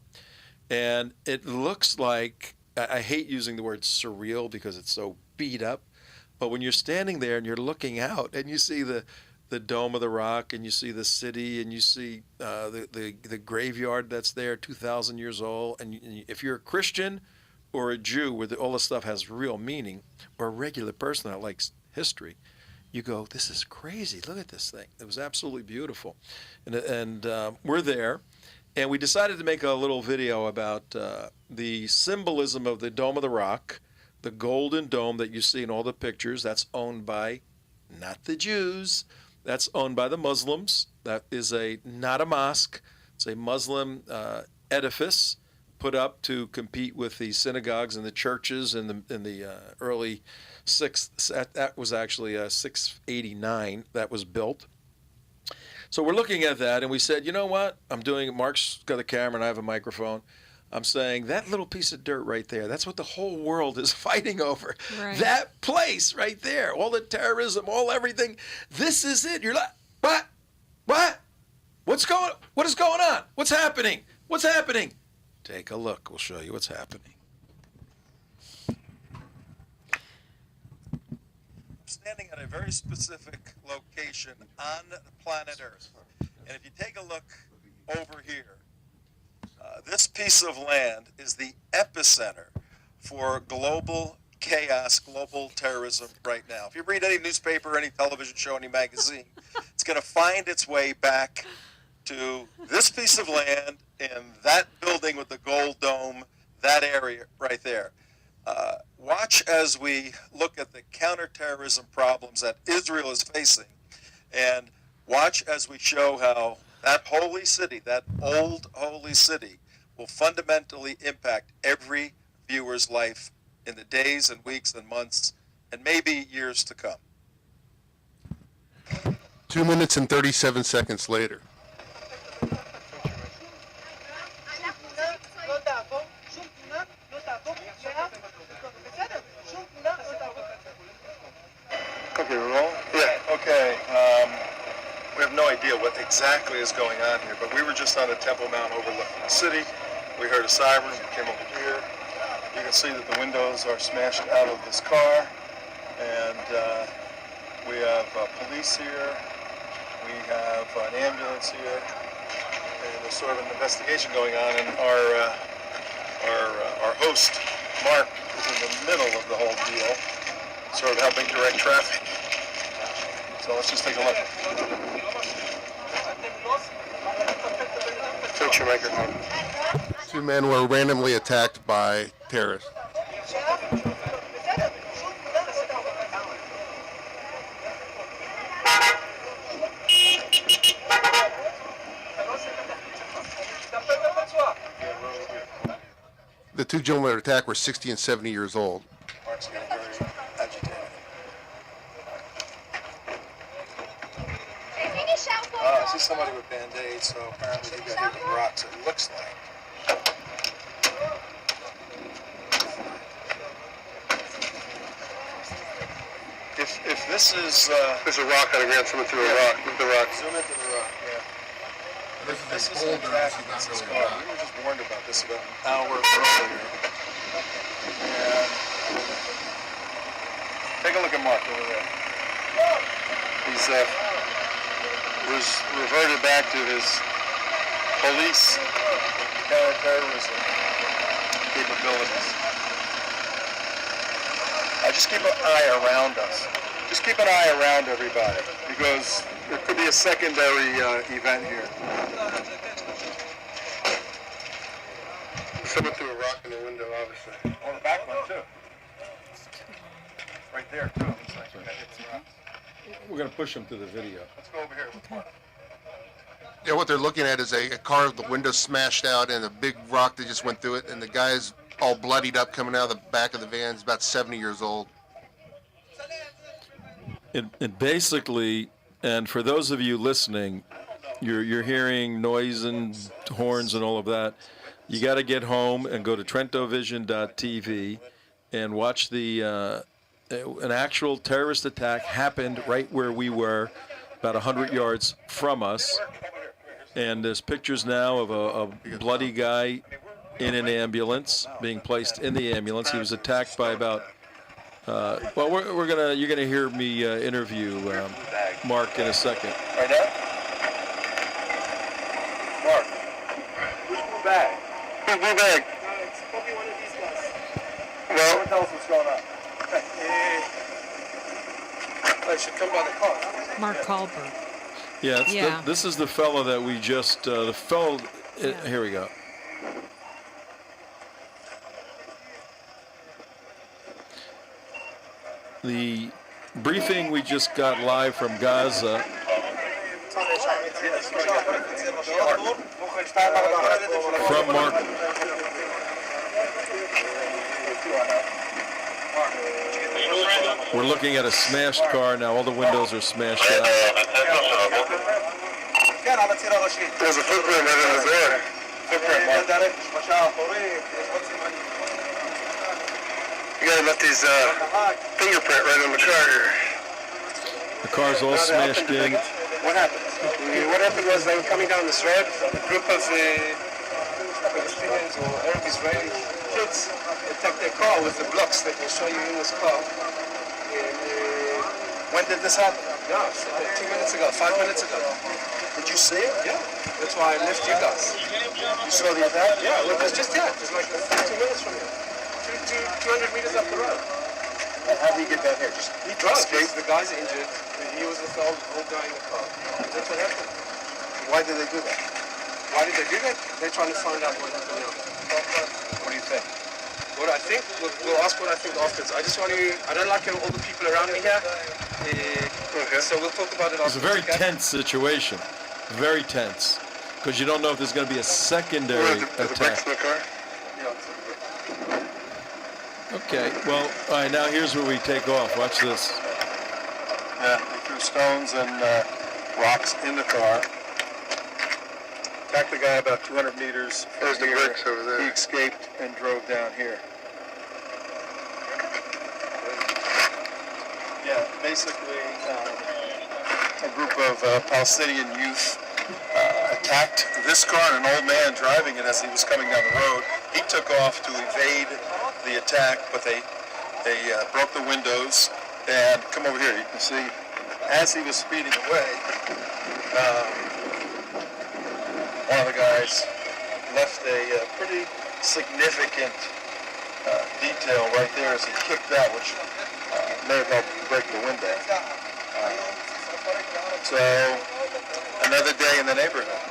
And it looks like, I hate using the word surreal because it's so beat up, but when you're standing there and you're looking out and you see the Dome of the Rock and you see the city and you see the graveyard that's there, 2,000 years old, and if you're a Christian or a Jew where all this stuff has real meaning, or a regular person that likes history, you go, this is crazy. Look at this thing. It was absolutely beautiful. And we're there, and we decided to make a little video about the symbolism of the Dome of the Rock, the golden dome that you see in all the pictures. That's owned by not the Jews. That's owned by the Muslims. That is not a mosque. It's a Muslim edifice put up to compete with the synagogues and the churches in the early 6th. That was actually 689 that was built. So we're looking at that, and we said, you know what? Mark's got a camera and I have a microphone. I'm saying that little piece of dirt right there, that's what the whole world is fighting over. Right. That place right there, all the terrorism, everything. This is it. You're like, what? What is going on? What's happening? Take a look. We'll show you what's happening. I'm standing at a very specific location on the planet Earth. And if you take a look over here, this piece of land is the epicenter for global chaos, global terrorism right now. If you read any newspaper, any television show, any magazine, it's going to find its way back to this piece of land and that building with the gold dome, that area right there. Watch as we look at the counterterrorism problems that Israel is facing, and watch as we show how that holy city, that old holy city, will fundamentally impact every viewer's life in the days and weeks and months and maybe years to come. 2 minutes and 37 seconds later. Okay, roll? Yeah, okay. We have no idea what exactly is going on here, but we were just on the Temple Mount overlooking the city. We heard a siren, we came over here. You can see that the windows are smashed out of this car, and we have police here, we have an ambulance here, and there's sort of an investigation going on, and our host, Mark, is in the middle of the whole deal, sort of helping direct traffic. So let's just take a look. Fix your microphone. 2 men were randomly attacked by terrorists. The 2 gentlemen that were attacked were 60 and 70 years old. Mark's getting very agitated. I see somebody with Band-Aids, so apparently he got hit with rocks, it looks like. If this is... there's a rock on the ground, someone threw a rock. With the rock. Zoom into the rock, yeah. This is an attack against this car. We were just warned about this about an hour earlier. And take a look at Mark over there. He's reverted back to his police counterterrorism capabilities. Just keep an eye around us. Just keep an eye around everybody, because there could be a secondary event here. Someone threw a rock in the window, obviously. Or the back one, too. Right there, too. Looks like we got hit with rocks. We're going to push them to the video. Let's go over here. Okay. Yeah, what they're looking at is a car with the window smashed out and a big rock that just went through it, and the guy's all bloodied up coming out of the back of the van. He's about 70 years old. It basically, and for those of you listening, you're hearing noise and horns and all of that. You got to get home and go to TrentoVision.tv and watch an actual terrorist attack happened right where we were, about 100 yards from us. And there's pictures now of a bloody guy in an ambulance, being placed in the ambulance. He was attacked by about. You're gonna hear me interview Mark in a second. Right now? Mark, who's blue bag? Who's blue bag? It's probably one of these guys. Well, tell us what's going on. I should come by the car. Mark Kalber. Yeah, this is the fellow that we just, here we go. The briefing we just got live from Gaza. From Mark. We're looking at a smashed car now. All the windows are smashed out. There's a footprint right in his air. You gotta let these fingerprint right on the car here. The car's all smashed in. What happened? What happened was they were coming down this road. A group of Palestinians or Arab Israeli kids attacked their car with the blocks that will show you in this car. And When did this happen? Yeah, 2 minutes ago, 5 minutes ago. Did you see it? Yeah. That's why I left you guys. You saw the attack? Yeah, look, it's just here. It's like 2 minutes from here. 200 meters up the road. And how did he get down here? Just He drove. The guy's injured. He was with the old guy in the car. That's what happened. Why did they do that? Why did they do that? They're trying to find out what happened now. What do you think? What I think, we'll ask what I think afterwards. I just want to, I don't like all the people around me here. Okay. So we'll talk about it It's afterwards. a very tense situation. Very tense. Because you don't know if there's going to be a secondary attack. Okay, well, all right, now here's where we take off. Watch this. Yeah, they threw stones and rocks in the car. Attacked the guy about 200 meters from There's the here. bricks over there. He escaped and drove down here. Yeah, basically a group of Palestinian youth attacked this car and an old man driving it as he was coming down the road. He took off to evade the attack, but they broke the windows and come over here. You can see as he was speeding away, one of the guys left a pretty significant detail right there as he kicked out, which may have helped break the window. So another day in the neighborhood.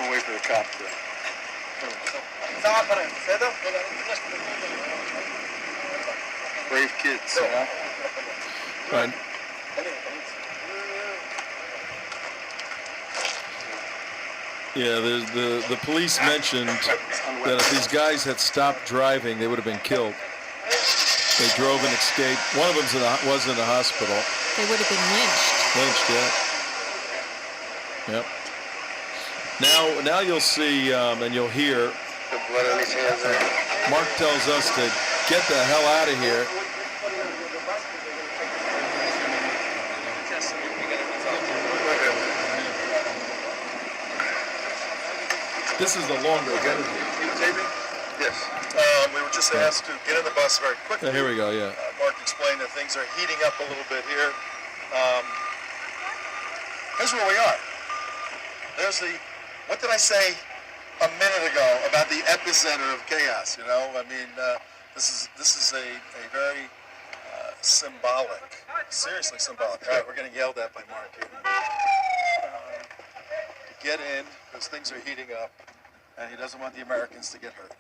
We'll wait for the cop to. Brave kids, you know? Right. Yeah, the police mentioned that if these guys had stopped driving, they would have been killed. They drove and escaped. One of them was in the hospital. They would have been lynched. Lynched, yeah. Now you'll see and you'll hear. Mark tells us to get the hell out of here. This is the longer version. Yes. We were just asked to get in the bus very quickly. Here we go, yeah. Mark explained that things are heating up a little bit here. Here's where we are. There's what did I say a minute ago about the epicenter of chaos, you know? I mean, this is a very symbolic, seriously symbolic. All right, we're getting yelled at by Mark here. To get in, because things are heating up, and he doesn't want the Americans to get hurt.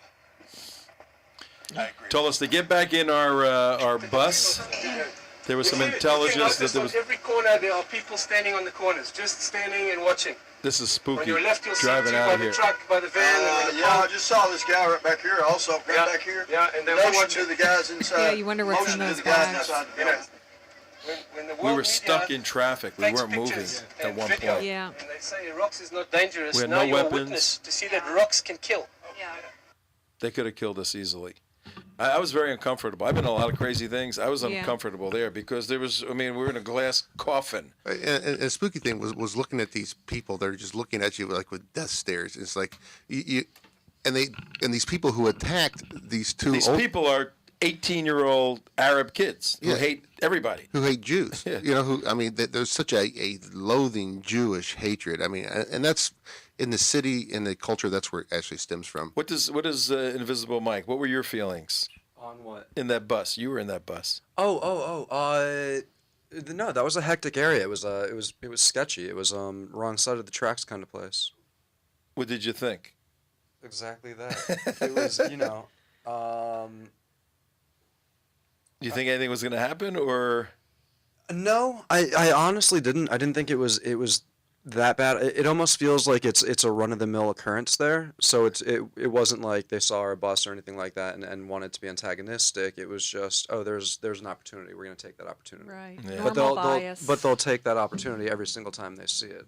I agree. Told us to get back in our bus. There was some intelligence that there was. On every corner there are people standing on the corners, just standing and watching. This is spooky. On your left, you'll see driving out by of the here. truck, by the van. And Yeah, I just saw this guy right back here also, right back here. Yeah, and they're motion watching to the guys inside. Yeah, you wonder what's in Motion to those the guys bags. inside the building. When the We world were stuck media in traffic. We takes weren't moving pictures at and one video, point. Yeah. And they say rocks is not dangerous. We had now no you're a weapons. witness to see that rocks can kill. They could have killed us easily. I was very uncomfortable. I've been in a lot of crazy things. I was Yeah. uncomfortable there because there was, I mean, we were in a glass coffin. And the spooky thing was looking at these people. They're just looking at you like with death stares. It's like and these people who attacked these two. These people are 18-year-old Arab kids who hate everybody. Who hate Jews. Yeah. You know, there's such a loathing Jewish hatred. I mean, and that's in the city, in the culture, that's where it actually stems from. What does Invisible Mike? What were your feelings On what? in that bus? You were in that bus. No, that was a hectic area. It was sketchy. It was wrong side of the tracks kind of place. What did you think? Exactly that. It was, You think anything was going to happen, or? No, I honestly didn't. I didn't think it was that bad. It almost feels like it's a run of the mill occurrence there. So it wasn't like they saw our bus or anything like that and wanted to be antagonistic. It was just, oh, there's an opportunity. We're going to take that opportunity. Right. Yeah. But Normal bias. they'll take that opportunity every single time they see it.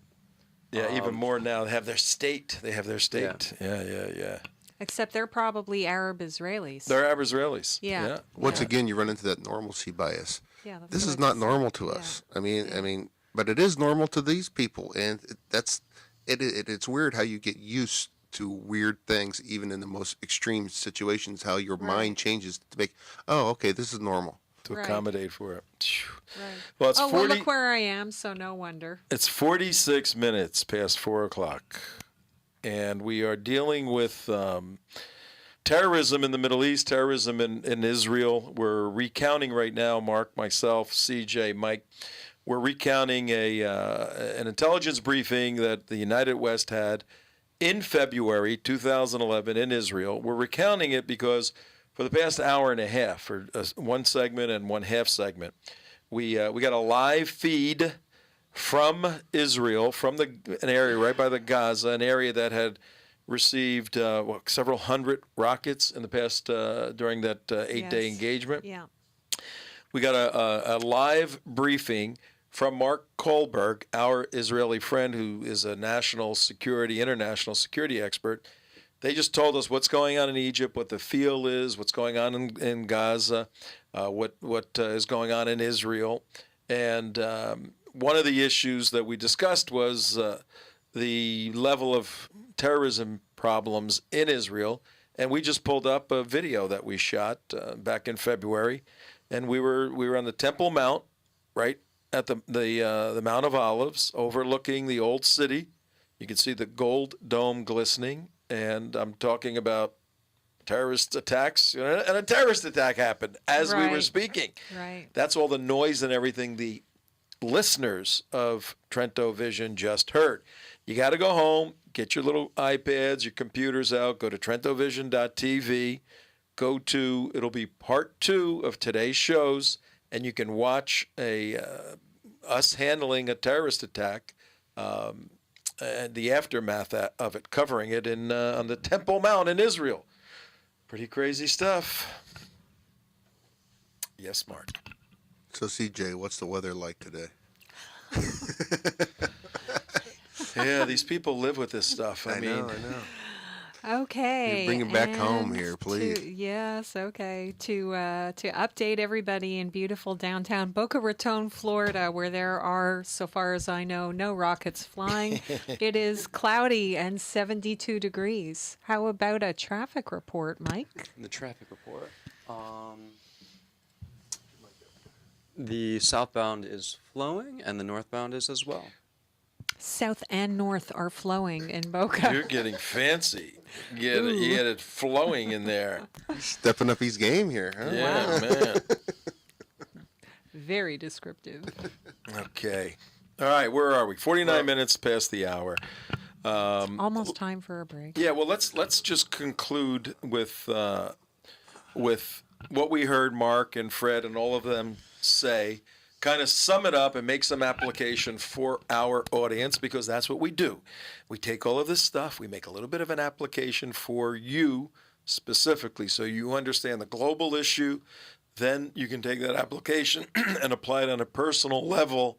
Yeah, even more now. They have their state. Yeah. Except they're probably Arab Israelis. They're Arab Israelis. Yeah. Once again, you run into that normalcy bias. Yeah, that's This what is I not just normal to us. I mean, but it is normal to these people, and it's weird how you get used to weird things, even in the most extreme situations. How your mind changes to make, oh, okay, this is normal. to Right. accommodate for it. Phew. Right. Well, it's oh, 40. well, look where I am, so no wonder. It's 46 minutes past 4 o'clock, and we are dealing with terrorism in the Middle East, terrorism in Israel. We're recounting right now, Mark, myself, CJ, Mike. We're recounting an intelligence briefing that the United West had in February 2011 in Israel. We're recounting it because for the past hour and a half, or one segment and one half segment, we got a live feed from Israel, from an area right by the Gaza, an area that had received several hundred rockets in the past during that 8-day engagement. Yeah. We got a live briefing from Mark Kohlberg, our Israeli friend who is a international security expert. They just told us what's going on in Egypt, what the feel is, what's going on in Gaza, what is going on in Israel. And one of the issues that we discussed was the level of terrorism problems in Israel. And we just pulled up a video that we shot back in February. And we were on the Temple Mount, right at the Mount of Olives, overlooking the old city. You can see the gold dome glistening. And I'm talking about terrorist attacks. And a terrorist attack happened as we were speaking. Right. That's all the noise and everything the listeners of Trento Vision just heard. You got to go home, get your little iPads, your computers out, go to TrentoVision.tv, it'll be part 2 of today's shows, and you can watch us handling a terrorist attack, and the aftermath of it, covering it on the Temple Mount in Israel. Pretty crazy stuff. Yes, Mark. So, CJ, what's the weather like today? Yeah, these people live with this stuff. I mean, I know. Okay. Bring it back home and here, please. Yes, okay. To update everybody in beautiful downtown Boca Raton, Florida, where there are, so far as I know, no rockets flying. It is cloudy and 72 degrees. How about a traffic report, Mike? The traffic report. The southbound is flowing, and the northbound is as well. South and north are flowing in Boca. You're getting fancy. You get it flowing in there. Stepping up his game here, huh? Yeah, man. Very descriptive. Okay. All right, where are we? 49 minutes past the hour. Almost time for a break. Yeah, well, let's just conclude with what we heard Mark and Fred and all of them say. Kind of sum it up and make some application for our audience, because that's what we do. We take all of this stuff, we make a little bit of an application for you specifically so you understand the global issue. Then you can take that application and apply it on a personal level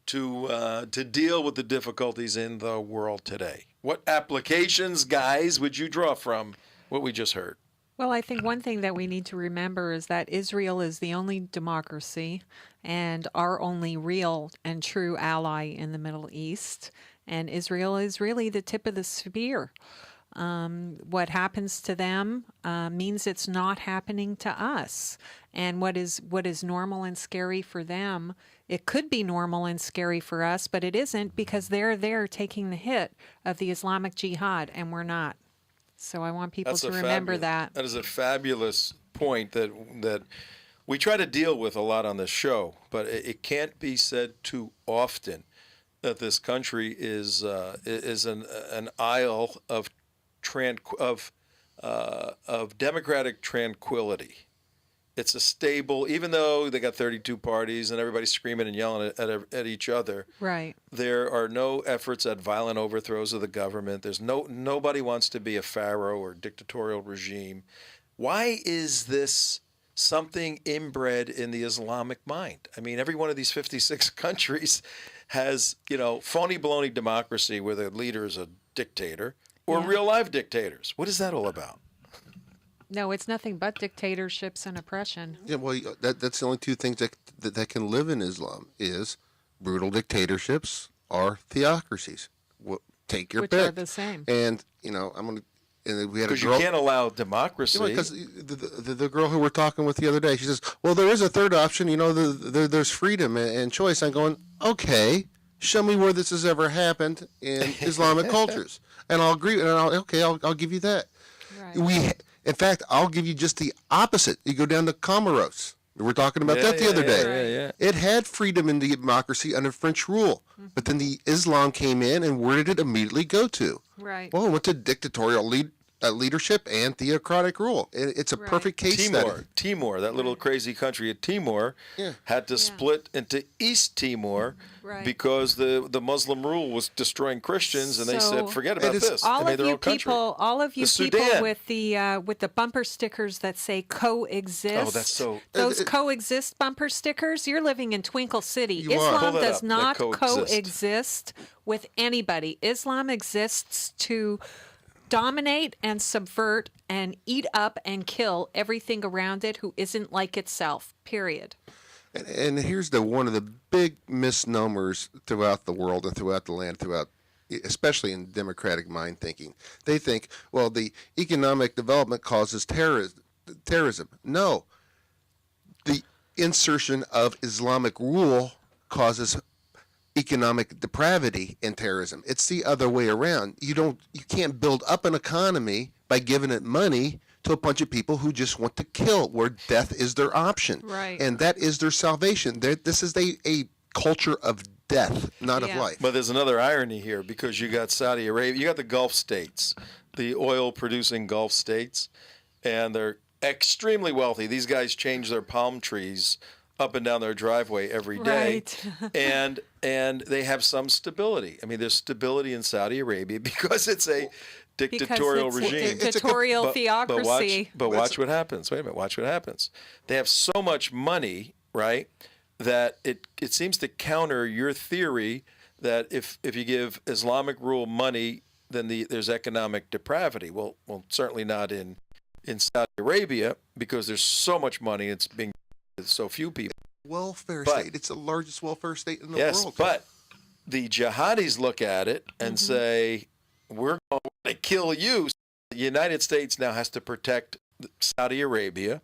to deal with the difficulties in the world today. What applications, guys, would you draw from what we just heard? Well, I think one thing that we need to remember is that Israel is the only democracy and our only real and true ally in the Middle East. And Israel is really the tip of the spear. What happens to them means it's not happening to us. And what is normal and scary for them, it could be normal and scary for us, but it isn't, because they're there taking the hit of the Islamic Jihad, and we're not. So I want people to remember that. That is a fabulous point that we try to deal with a lot on this show, but it can't be said too often that this country is an isle of democratic tranquility. It's a stable, even though they got 32 parties and everybody's screaming and yelling at each other. Right. There are no efforts at violent overthrows of the government. There's nobody wants to be a pharaoh or dictatorial regime. Why is this something inbred in the Islamic mind? I mean, every one of these 56 countries has, phony baloney democracy where the leader is a dictator, or real life dictators. What is that all about? No, it's nothing but dictatorships and oppression. Yeah, well, that's the only two things that can live in Islam is brutal dictatorships or theocracies. Take your Which pick. are the same. And I'm going to and we had a Because you girl. can't allow democracy. Because the girl who we're talking with the other day, she says, "Well, there is a third option. There's freedom and choice." I'm going, "Okay, show me where this has ever happened in Islamic cultures, and I'll agree. And I'll give you that. Right. In fact, I'll give you just the opposite. You go down to Comoros. We were talking about that the other day. Yeah. It had freedom and democracy under French rule, but then the Islam came in, and where did it immediately go to? Right. Well, it went to dictatorial leadership and theocratic rule. It's a perfect case study. Timor, that little crazy country of Timor, had to split into East Timor because the Muslim rule was destroying Christians, and they said, "Forget about this." They made their own country. All of you people Sudan. with the bumper stickers that say coexist. Oh, that's so. Those coexist bumper stickers. You're living in Twinkle City. You are. Islam Pull that does up. They not coexist. coexist with anybody. Islam exists to dominate and subvert and eat up and kill everything around it who isn't like itself. Period. And here's one of the big misnomers throughout the world and throughout the land, especially in democratic mind thinking. They think, well, the economic development causes terrorism. No. The insertion of Islamic rule causes economic depravity and terrorism. It's the other way around. You can't build up an economy by giving it money to a bunch of people who just want to kill, where death is their option. Right. And that is their salvation. This is a culture of death, not of life. But there's another irony here, because you got Saudi Arabia, you got the Gulf states, the oil-producing Gulf states, and they're extremely wealthy. These guys change their palm trees up and down their driveway every day, and they have some stability. I mean, there's stability in Saudi Arabia because it's a dictatorial regime. Dictatorial theocracy. But watch what happens. Wait a minute. Watch what happens. They have so much money, right, that it seems to counter your theory that if you give Islamic rule money, then there's economic depravity. Well, certainly not in Saudi Arabia, because there's so much money. It's being so few people. Welfare state. It's the largest welfare state in the yes, world. But the jihadis look at it and say, we're going to kill you. The United States now has to protect Saudi Arabia,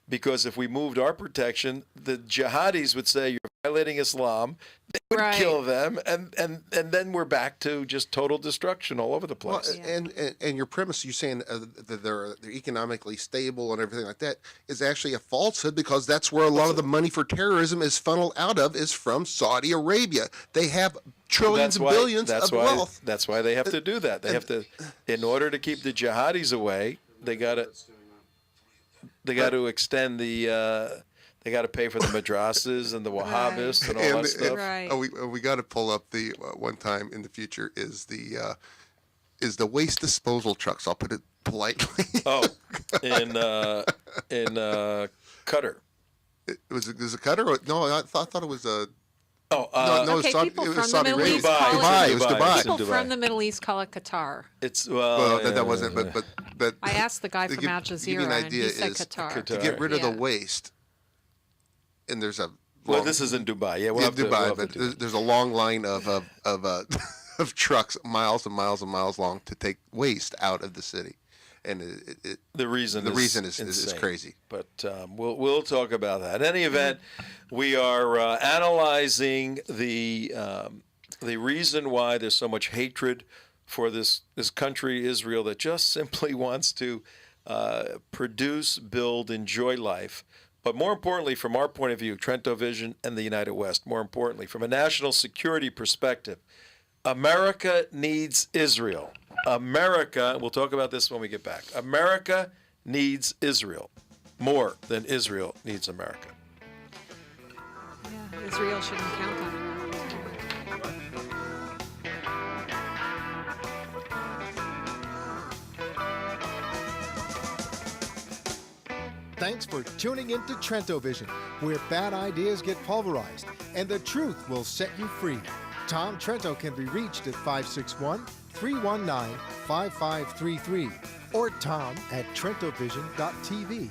because if we moved our protection, the jihadis would say you're violating Islam. They would kill them, and then we're back to just total destruction all over the place. Well, and your premise, you're saying that they're economically stable and everything like that, is actually a falsehood, because that's where a lot of the money for terrorism is funneled out of, is from Saudi Arabia. They have trillions and billions of wealth. That's why they have to do that. They have to, in order to keep the jihadis away, they got to extend the. They got to pay for the madrasas and the Wahhabists and all that stuff. We got to pull up the one time in the future is the waste disposal trucks. I'll put it politely. in Qatar. Was it a Qatar? No, I thought it was a. No, okay, people from the Middle East Dubai. It was Dubai. People from the Middle East call it Qatar. That wasn't. But I asked the guy from Al Jazeera, and he said Qatar. To get rid of the waste. And there's this is in Dubai. Yeah, there's a long line of trucks, miles and miles and miles long, to take waste out of the city, and the reason is crazy. But we'll talk about that. In any event, we are analyzing the reason why there's so much hatred for this country, Israel, that just simply wants to produce, build, enjoy life. But more importantly, from our point of view, Trento Vision and the United West, more importantly, from a national security perspective, America needs Israel. America, we'll talk about this when we get back. America needs Israel more than Israel needs America. Yeah, Israel shouldn't count on it. Thanks for tuning in to Trento Vision, where bad ideas get pulverized and the truth will set you free. Tom Trento can be reached at 561-319-5533 or tom@trentovision.tv.